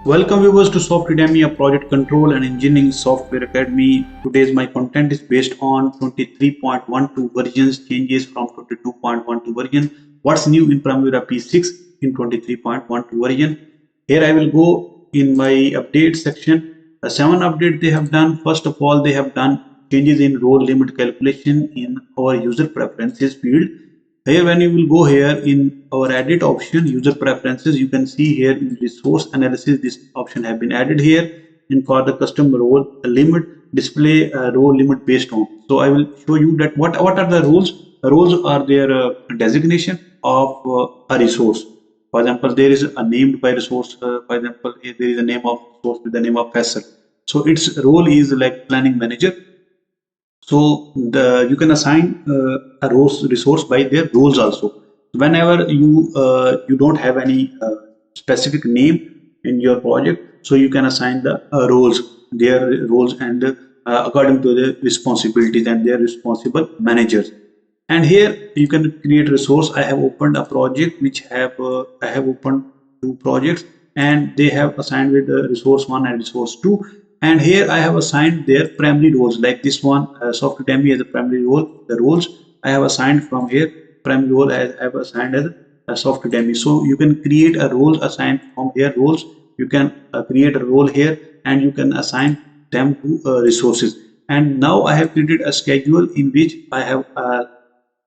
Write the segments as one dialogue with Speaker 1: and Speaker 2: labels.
Speaker 1: Welcome viewers to Softedemy, a project control and engineering software academy. Today's my content is based on 23.12 versions, changes from 22.12 version. What's new in Primavera P6 in 23.12 version? Here I will go in my update section. 7 updates they have done. First of all, they have done changes in role limit calculation in our user preferences field. Here when you will go here in our edit option, user preferences, you can see here in resource analysis this option have been added here. And for the custom role limit, display role limit based on. So I will show you that what are the roles. Roles are their designation of a resource. For example, there is a named by resource. For example, there is a name of source with the name of Faisal. So its role is like planning manager. So you can assign a resource by their roles also. Whenever you don't have any specific name in your project, so you can assign the their roles, and according to the responsibilities and their responsible managers. And here you can create resource. I have opened a project which have I have opened two projects, and they have assigned with resource 1 and resource 2. And here I have assigned their primary roles, like this one, Softedemy as a primary role. The roles I have assigned from here, primary role I have assigned as a Softedemy. So you can create a role assigned from here roles. You can create a role here, and you can assign them to resources. And now I have created a schedule in which I have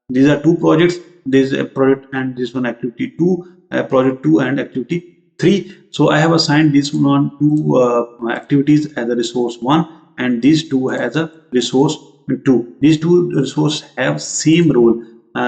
Speaker 1: these are two projects. This is a project and this one activity 2, project 2 and activity 3. So I have assigned this one to activities as a resource 1, and these two as a resource 2. These two resources have same role.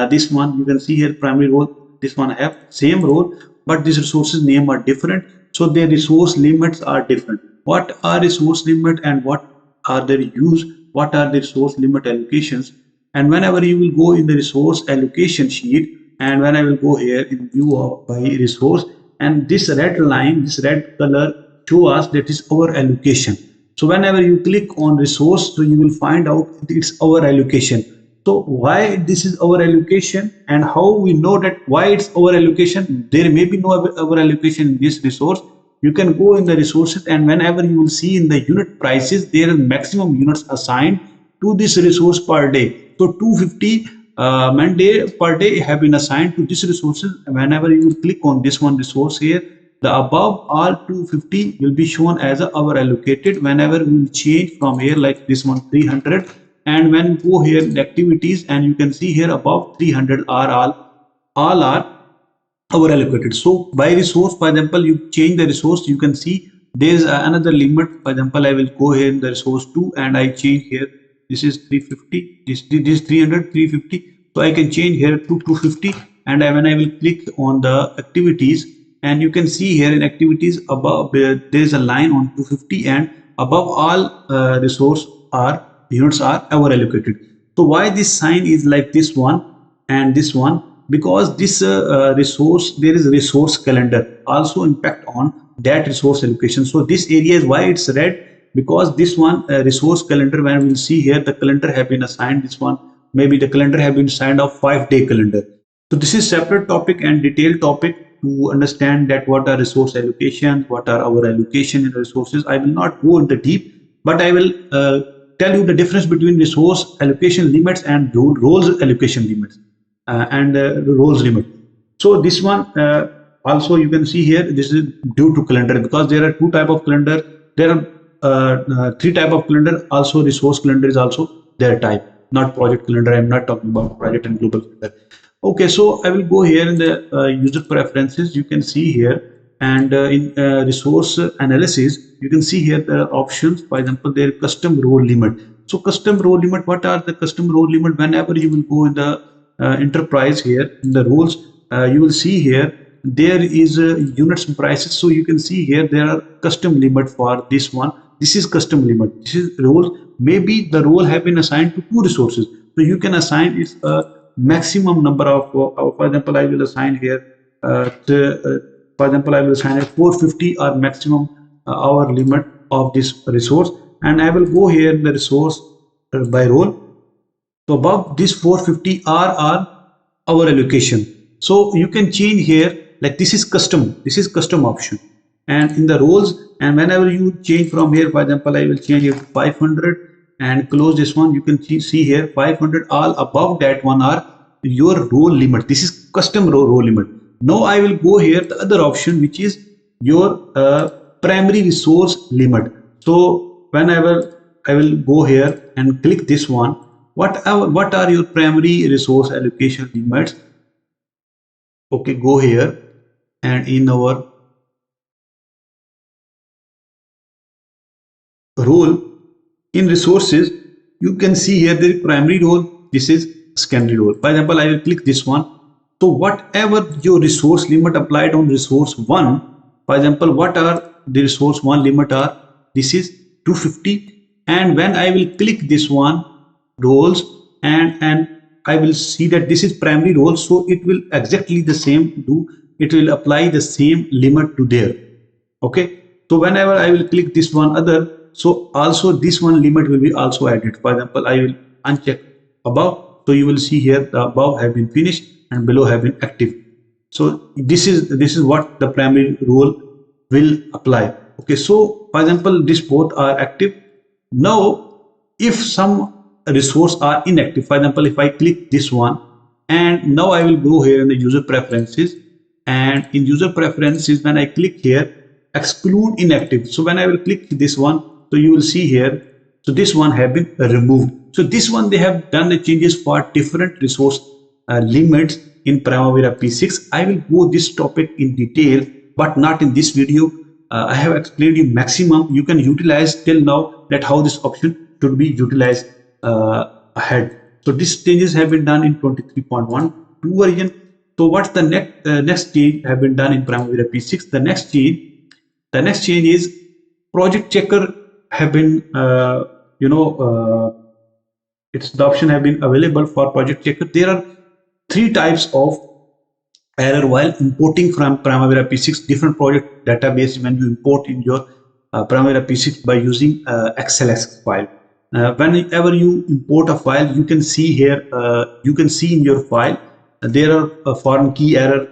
Speaker 1: This one you can see here primary role. This one have same role, but these resources name are different. So their resource limits are different. What are resource limit and what are their use? What are the resource limit allocations? And whenever you will go in the resource allocation sheet, and when I will go here in view of by resource, and this red line, this red color show us that is our allocation. So whenever you click on resource, so you will find out it's our allocation. So why this is our allocation, and how we know that why it's our allocation? There may be no our allocation in this resource. You can go in the resources, and whenever you will see in the unit prices, there is maximum units assigned to this resource per day. So 250 man day per day have been assigned to this resources. Whenever you will click on this one resource here, the above all 250 will be shown as our allocated. Whenever we will change from here, like this one 300, and when go here in activities, and you can see here above 300 are all are our allocated. So by resource, for example, you change the resource, you can see there is another limit. For example, I will go here in the resource 2, and I change here, this is 350, this 300, 350. So I can change here to 250, and when I will click on the activities, and you can see here in activities above there is a line on 250, and above all resource are units are our allocated. So why this sign is like this one and this one? Because this resource, there is resource calendar also impact on that resource allocation. So this area is why it's red, because this one resource calendar, when we will see here, the calendar have been assigned, this one maybe the calendar have been assigned of 5-day calendar. So this is separate topic and detailed topic to understand that what are resource allocations, what are our allocation in resources. I will not go into deep, but I will tell you the difference between resource allocation limits and roles allocation limits and roles limit. So this one also you can see here, this is due to calendar, because there are two type of calendar. There are three type of calendar. Also resource calendar is also their type, not project calendar. I am not talking about project and global calendar. Okay, so I will go here in the user preferences. You can see here, and in resource analysis, you can see here the options. For example, there custom role limit. So custom role limit, what are the custom role limit? Whenever you will go in the enterprise here in the roles, you will see here there is units and prices. So you can see here there are custom limit for this one. This is custom limit. This is role. Maybe the role have been assigned to two resources, so you can assign its maximum number of for example, I will assign here for example, I will assign 450 or maximum hour limit of this resource, and I will go here in the resource by role. So above this 450 are our allocation. So you can change here, like this is custom option. and in the roles, and whenever you change from here, for example, I will change it to 500 and close this one. You can see here 500. All above that one are your role limit. This is custom row limit. Now I will go here the other option, which is your primary resource limit. So whenever I will go here and click this one, what are your primary resource allocation limits? Okay, go here, and in our role in resources, you can see here the primary role, this is secondary role. For example, I will click this one. So whatever your resource limit applied on resource 1, for example, what are the resource 1 limit are, this is 250, and when I will click this one roles, and I will see that this is primary role, so it will exactly the same do, it will apply the same limit to there. Okay, so whenever I will click this one other, so also this one limit will be also added. For example, I will uncheck above, so you will see here the above have been finished and below have been active. So this is what the primary role will apply. Okay, so for example, this both are active. Now if some resource are inactive, for example, if I click this one, and now I will go here in the user preferences, and in user preferences, when I click here exclude inactive, so when I will click this one, so you will see here, so this one have been removed. So this one they have done the changes for different resource limits in Primavera P6. I will go this topic in detail, but not in this video. I have explained you maximum you can utilize till now, that how this option should be utilized ahead. So these changes have been done in 23.12 version. So what's the next change have been done in Primavera P6? The next change is project checker have been its the option have been available for project checker. There are three types of error while importing from Primavera P6 different project database. When you import in your Primavera P6 by using XLSX file, whenever you import a file, you can see here, you can see in your file there are foreign key error,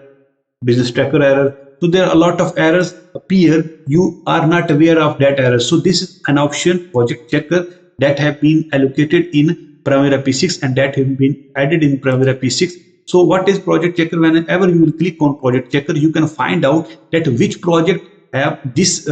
Speaker 1: business tracker error. So there are a lot of errors appear. You are not aware of that error. So this is an option, project checker, that have been allocated in Primavera P6 and that have been added in Primavera P6. So what is project checker? Whenever you will click on project checker, you can find out that which project have this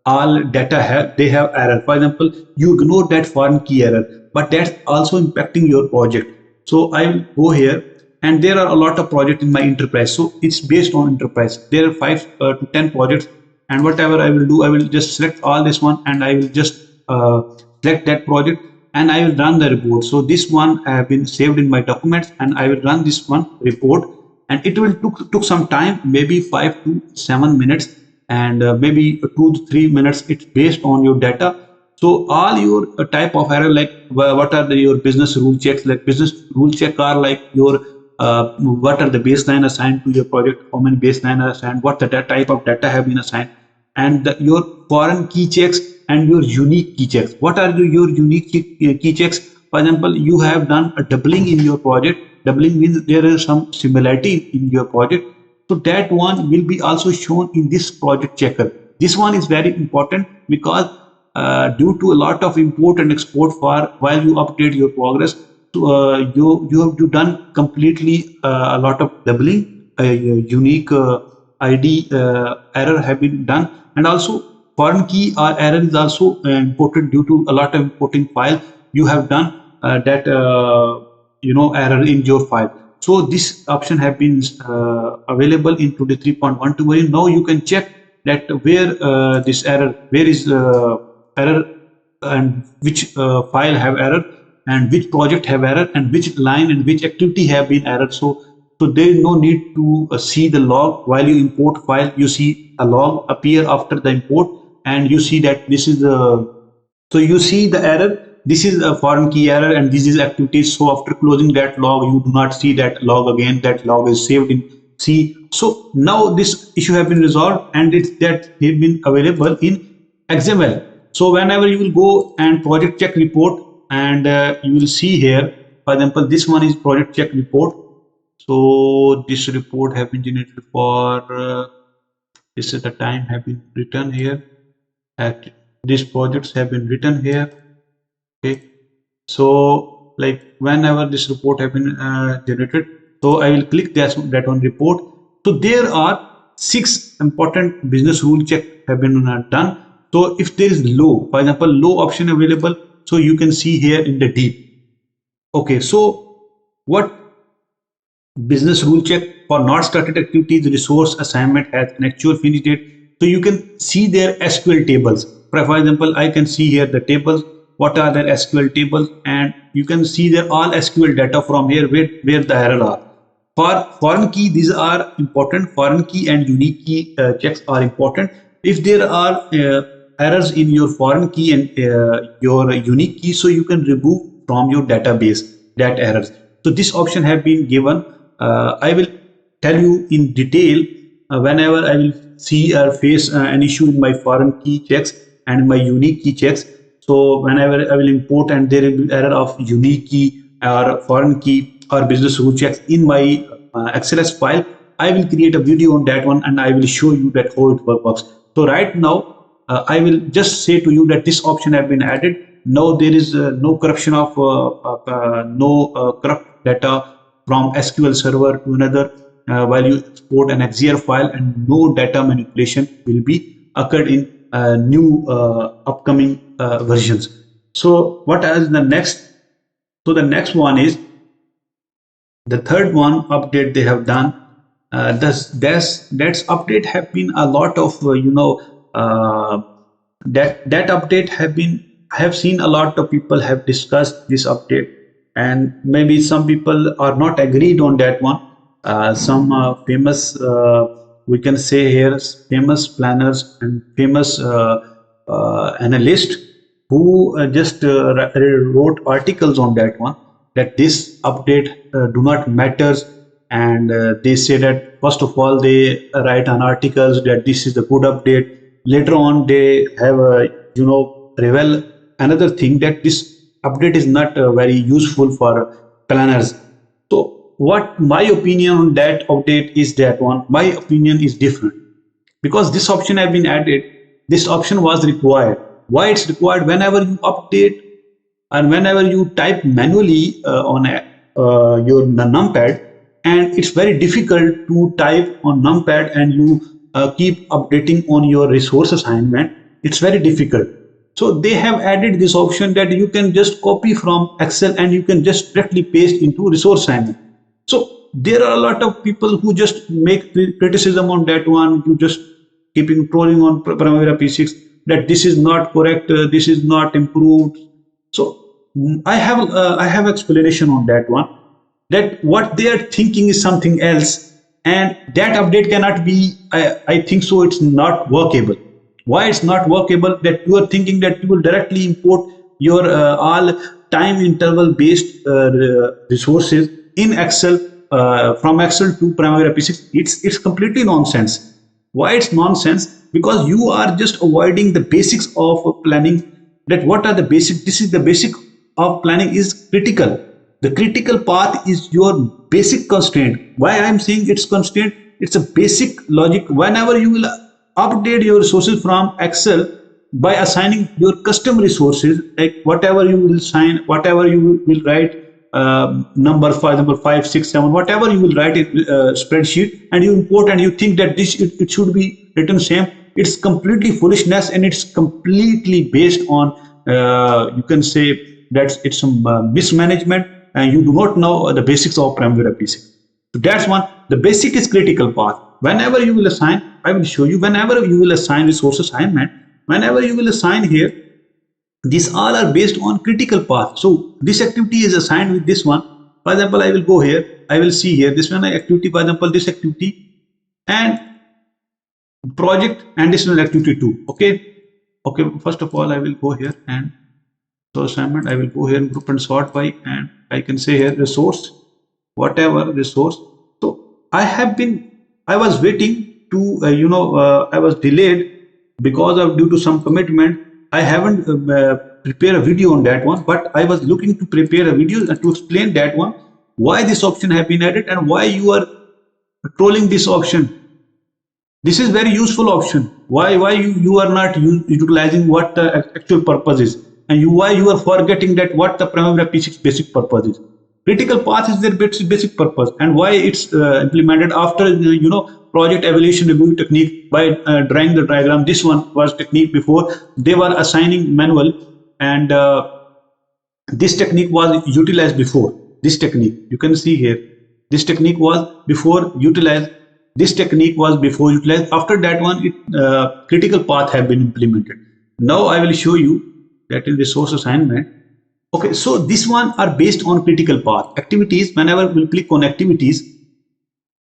Speaker 1: all data have they have error. For example, you ignore that foreign key error, but that's also impacting your project. So I will go here, and there are a lot of projects in my enterprise, so it's based on enterprise. There are 5 to 10 projects, and whatever I will do, I will just select all this one, and I will just select that project, and I will run the report. So this one I have been saved in my documents, and I will run this one report, and it will took some time, maybe 5 to 7 minutes, and maybe 2 to 3 minutes. It's based on your data. So all your type of error, like what are your business rule checks, like business rule check are like your what are the baseline assigned to your project, how many baseline are assigned, what the type of data have been assigned, and your foreign key checks and your unique key checks. What are your unique key checks? For example, you have done a doubling in your project. Doubling means there is some similarity in your project. So that one will be also shown in this project checker. This one is very important because due to a lot of import and export for while you update your progress, you have done completely a lot of doubling, unique ID error have been done, and also foreign key error is also imported due to a lot of importing file. You have done that error in your file. So this option have been available in 23.12 version. Now you can check that where this error, where is error, and which file have error, and which project have error, and which line and which activity have been error. So there is no need to see the log while you import file. You see a log appear after the import, and you see that this is the, so you see the error, this is a foreign key error, and this is activities. So after closing that log, you do not see that log again. That log is saved in C. So now this issue have been resolved, and it's that have been available in XML. So whenever you will go and project check report, and you will see here, for example, this one is project check report. So this report have been generated for This is the time have been written here. These projects have been written here. Okay, so like whenever this report have been generated, so I will click that one report. So there are 6 important business rule check have been done. So if there is low, for example, low option available, so you can see here in the deep. Okay, so what business rule check for not started activities resource assignment has an actual finish date. So you can see their SQL tables. For example, I can see here the tables, what are their SQL tables, and you can see their all SQL data from here where the error are. For foreign key, these are important. Foreign key and unique key checks are important. If there are errors in your foreign key and your unique key, so you can remove from your database that errors. So this option have been given. I will tell you in detail whenever I will see or face an issue in my foreign key checks and my unique key checks. So whenever I will import and there will be error of unique key or foreign key or business rule checks in my XLS file, I will create a video on that one and I will show you that how it works. So right now, I will just say to you that this option have been added. Now there is no corruption of corrupt data from SQL server to another while you export an XZR file, and no data manipulation will be occurred in new upcoming versions. So what is the next? So the next one is the third one update they have done. That's update have been a lot of that update have been, I have seen a lot of people have discussed this update, and maybe some people are not agreed on that one. Some famous we can say here famous planners and famous analysts who just wrote articles on that one, that this update do not matters, and they say that first of all they write an articles that this is the good update. Later on they have reveal another thing, that this update is not very useful for planners. So what my opinion on that update is, that one my opinion is different, because this option have been added. This option was required. Why it's required? Whenever you update and whenever you type manually on your numpad, and it's very difficult to type on numpad and you keep updating on your resource assignment, it's very difficult. So they have added this option that you can just copy from Excel and you can just directly paste into resource assignment. So there are a lot of people who just make criticism on that one. You just keeping trolling on Primavera P6 that this is not correct, this is not improved. So I have explanation on that one. That what they are thinking is something else, and that update cannot be. I think so. It's not workable. Why it's not workable? That you are thinking that you will directly import your all time interval based resources in Excel from Excel to Primavera P6. It's completely nonsense. Why it's nonsense? Because you are just avoiding the basics of planning. That what are the basic? This is the basic of planning is critical. The critical path is your basic constraint. Why I am saying it's constraint? It's a basic logic. Whenever you will update your resources from Excel by assigning your custom resources, like whatever you will assign, whatever you will write, number for example 5 6 7, whatever you will write in spreadsheet, and you import and you think that it should be written same. It's completely foolishness, and it's completely based on you can say that it's some mismanagement, and you do not know the basics of Primavera P6. So that's one. The basic is critical path. Whenever you will assign, I will show you. Whenever you will assign resource assignment, whenever you will assign here, these all are based on critical path. So this activity is assigned with this one. For example, I will go here. I will see here this one activity. For example, this activity and project, and this one activity 2. Okay. First of all, I will go here and so assignment. I will go here and group and sort by, and I can say here resource, whatever resource. So I was waiting to I was delayed because of due to some commitment. I haven't prepared a video on that one, but I was looking to prepare a video to explain that one, why this option have been added and why you are trolling this option. This is very useful option. Why you are not utilizing what the actual purpose is, and why you are forgetting that what the Primavera P6 basic purpose is. Critical path is their basic purpose, and why it's implemented after project evaluation review technique by drawing the diagram. This one was technique before they were assigning manual, and this technique was utilized before. This technique you can see here, this technique was before utilized. This technique was before utilized. After that one, critical path have been implemented. Now I will show you that in resource assignment. Okay, so this one are based on critical path activities. Whenever we click on activities,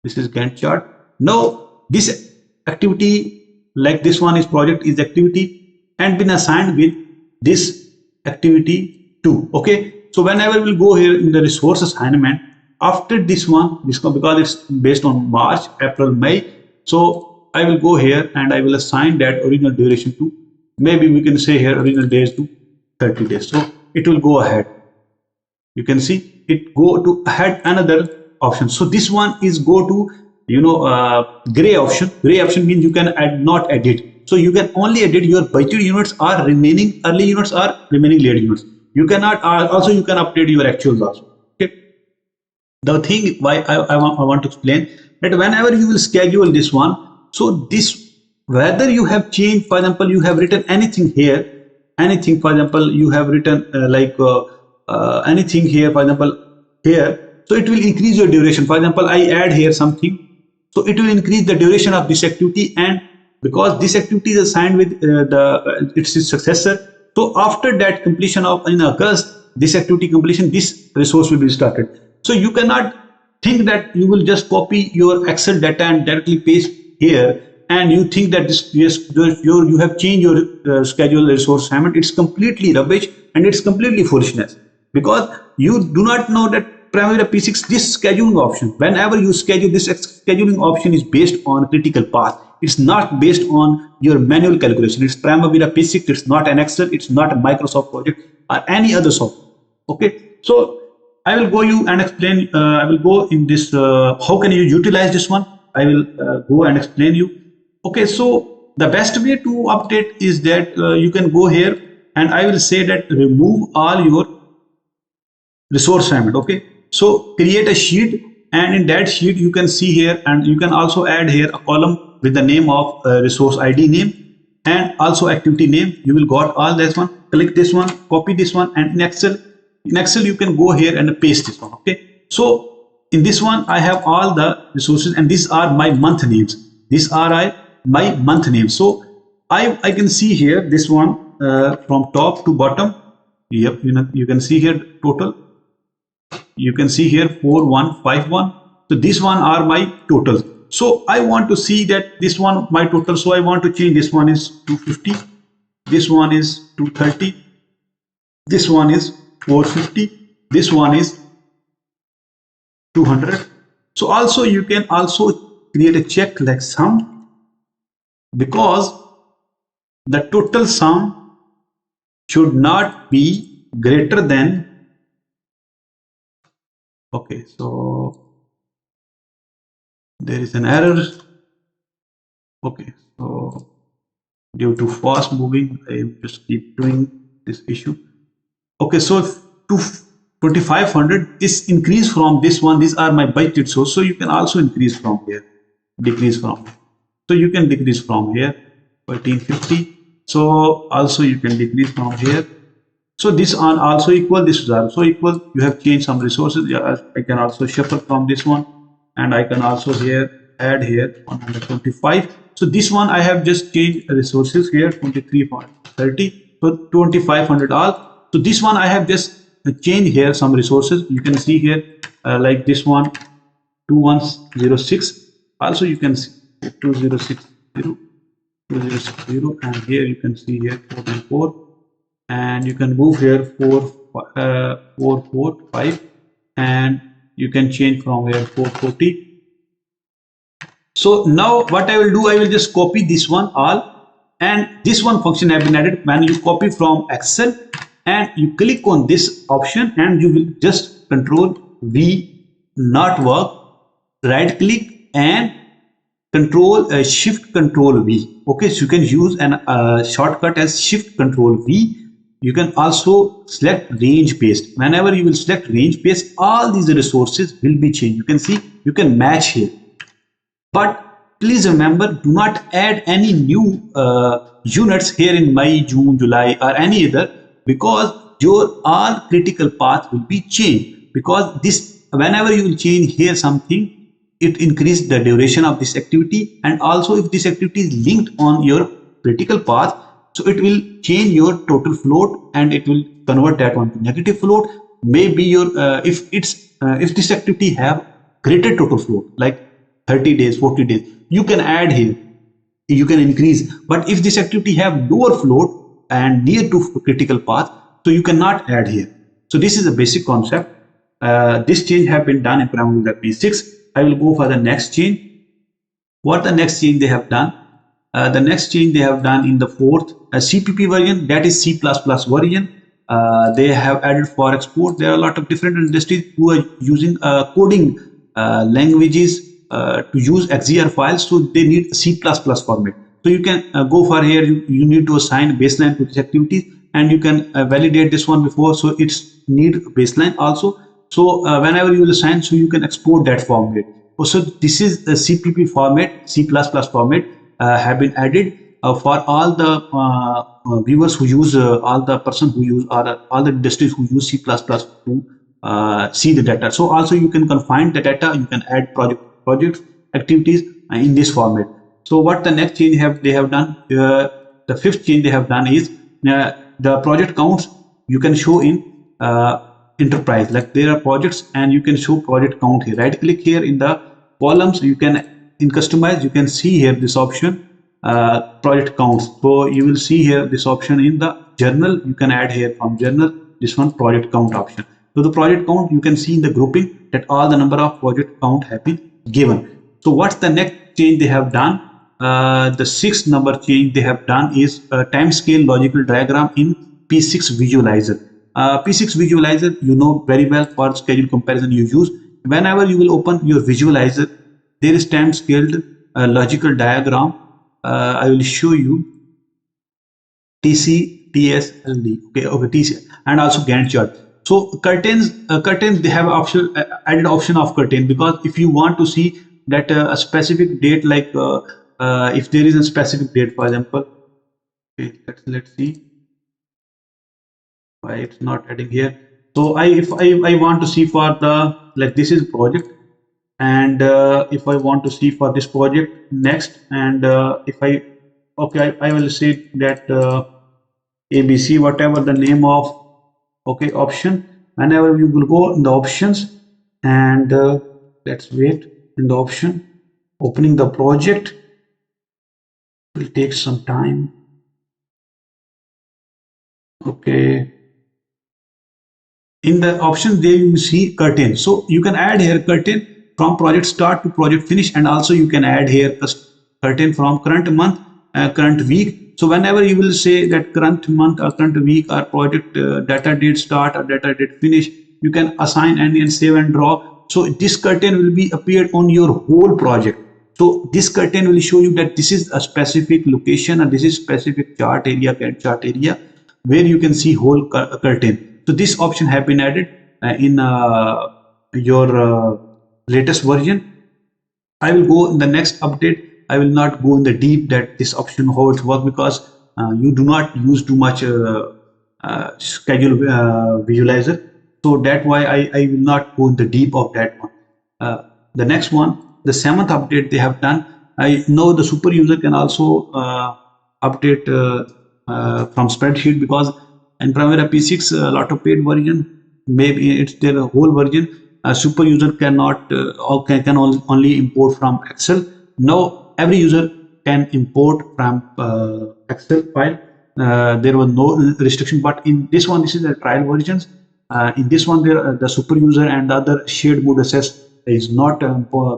Speaker 1: this is Gantt chart. Now this activity, like this one is project is activity and been assigned with this activity too. Okay, so whenever we'll go here in the resource assignment, after this one because it's based on March, April, May, so I will go here and I will assign that original duration to, maybe we can say here original days to 30 days. So it will go ahead. You can see it go to ahead another option. So this one is go to gray option. Gray option means you can add, not edit. So you can only edit your budget units are remaining early units or remaining late units. You cannot also you can update your actuals also. Okay, the thing why I want to explain that whenever you will schedule this one, so this whether you have changed, for example you have written anything here, anything, for example you have written anything here, for example here, so it will increase your duration. For example I add here something, so it will increase the duration of this activity, and because this activity is assigned with its successor, so after that completion of in August, this activity completion, this resource will be started. So you cannot think that you will just copy your Excel data and directly paste here, and you think that this you have changed your schedule resource assignment. It's completely rubbish and it's completely foolishness, because you do not know that Primavera P6 this scheduling option, whenever you schedule, this scheduling option is based on critical path. It's not based on your manual calculation. It's Primavera P6. It's not an Excel. It's not a Microsoft project or any other software. Okay, so I will go you and explain. I will go in this. How can you utilize this one? I will go and explain you. Okay, so the best way to update is that you can go here and I will say that remove all your resource assignment. Okay, so create a sheet, and in that sheet you can see here, and you can also add here a column with the name of resource ID name and also activity name. You will got all this one. Click this one, copy this one, and in Excel you can go here and paste this one. Okay, so in this one I have all the resources, and these are my month names. These are my month names. So I can see here this one from top to bottom. Yep, you can see here total. You can see here 4151. So this one are my totals. So I want to see that this one my total. So I want to change. This one is 250. This one is 230. This one is 450. This one is 200. So also you can also create a check like sum, because the total sum should not be greater than. Okay, so there is an error. Okay, so due to fast moving, I just keep doing this issue. Okay, so to 2500 is increased from this one. These are my budget source, so you can also increase from here, decrease from here. So you can decrease from here 1350. So also you can decrease from here. So this are also equal, this is also equal. You have changed some resources. Yeah, I can also shuffle from this one, and I can also here add here 125. So this one I have just changed resources here 23.30. So 2500 all. So this one I have just changed here some resources. You can see here like this one 2106. Also you can see 2060, 2060, and here you can see here 4.4. And you can move here 445, and you can change from here 440. So now what I will do, I will just copy this one all, and this one function have been added. When you copy from Excel and you click on this option, and you will just Control V, not work, right click and control shift control V. Okay, so you can use an shortcut as shift control V. You can also select range based. Whenever you will select range based, all these resources will be changed. You can see, you can match here. But please remember, do not add any new units here in May, June, July, or any other, because your all critical path will be changed. Because this, whenever you will change here something, it increase the duration of this activity, and also if this activity is linked on your critical path, so it will change your total float and it will convert that one to negative float. Maybe your if this activity have greater total float like 30 days, 40 days, you can add here, you can increase. But if this activity have lower float and near to critical path, so you cannot add here. So this is a basic concept. This change have been done in Primavera P6. I will go for the next change. What the next change they have done? The next change they have done in the fourth CPP version, that is C++ version. They have added for export. There are a lot of different industries who are using coding languages to use XZR files, so they need C++ format. So you can go for here, you need to assign baseline to these activities, and you can validate this one before, so it's need baseline also. So whenever you will assign, so you can export that format. So this is the CPP format, C++ format have been added for all the viewers who use, all the person who use, or all the industries who use C++ to see the data. So also you can confine the data, you can add projects activities in this format. So what the next change they have done, the fifth change they have done is the project counts you can show in enterprise. Like there are projects and you can show project count here. Right click here in the columns, you can in customize, you can see here this option project counts. So you will see here this option in the journal, you can add here from journal this one project count option. So the project count, you can see in the grouping that all the number of project count have been given. So what's the next change they have done? The sixth number change they have done is time scale logical diagram in P6 visualizer. P6 visualizer, you know very well, for schedule comparison you use. Whenever you will open your visualizer, there is time scaled logical diagram. I will show you TSLD, okay, TC, and also Gantt chart. So curtains, they have option added option of curtain, because if you want to see that a specific date, like if there is a specific date, for example, okay, let's see why it's not adding here. So if I want to see for the, like this is project, and if I want to see for this project next, and if I, okay, I will say that ABC, whatever the name of, okay, option. Whenever you will go in the options, and let's wait in the option, opening the project will take some time. Okay, in the options there you see curtain, so you can add here curtain from project start to project finish, and also you can add here curtain from current month, current week. So whenever you will say that current month or current week or project data date start or data date finish, you can assign and save and draw. So this curtain will be appeared on your whole project. So this curtain will show you that this is a specific location and this is specific chart area, Gantt chart area, where you can see whole curtain. So this option have been added in your latest version. I will go in the next update. I will not go in the deep that this option how it works, because you do not use too much schedule visualizer. So that's why I will not go in the deep of that one. The next one, the seventh update they have done. I know the super user can also update from spreadsheet, because in Primavera P6 a lot of paid version, maybe it's their whole version. A super user cannot or can only import from Excel. Now every user can import from Excel file. There was no restriction, but in this one, this is the trial versions. In this one, there the super user and the other shared mode access is not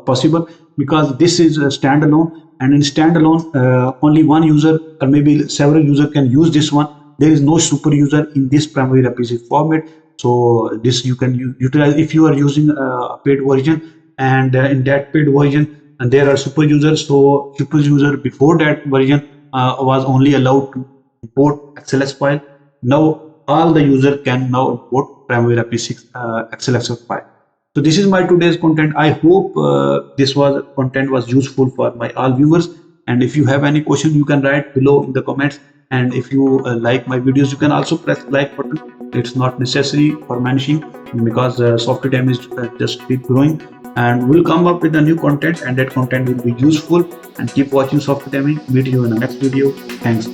Speaker 1: possible, because this is a standalone, and in standalone only one user or maybe several users can use this one. There is no super user in this Primavera P6 format. So this you can utilize if you are using a paid version, and in that paid version and there are super users. So super user before that version was only allowed to import XLS file. Now all the user can now import Primavera P6 XLSX file. So this is my today's content. I hope this was content was useful for my all viewers. And if you have any question, you can write below in the comments. And if you like my videos, you can also press like button. It's not necessary for mentioning, because Softedemy is just keep growing, and we'll come up with a new content, and that content will be useful. And keep watching Softedemy. Meet you in the next video. Thanks.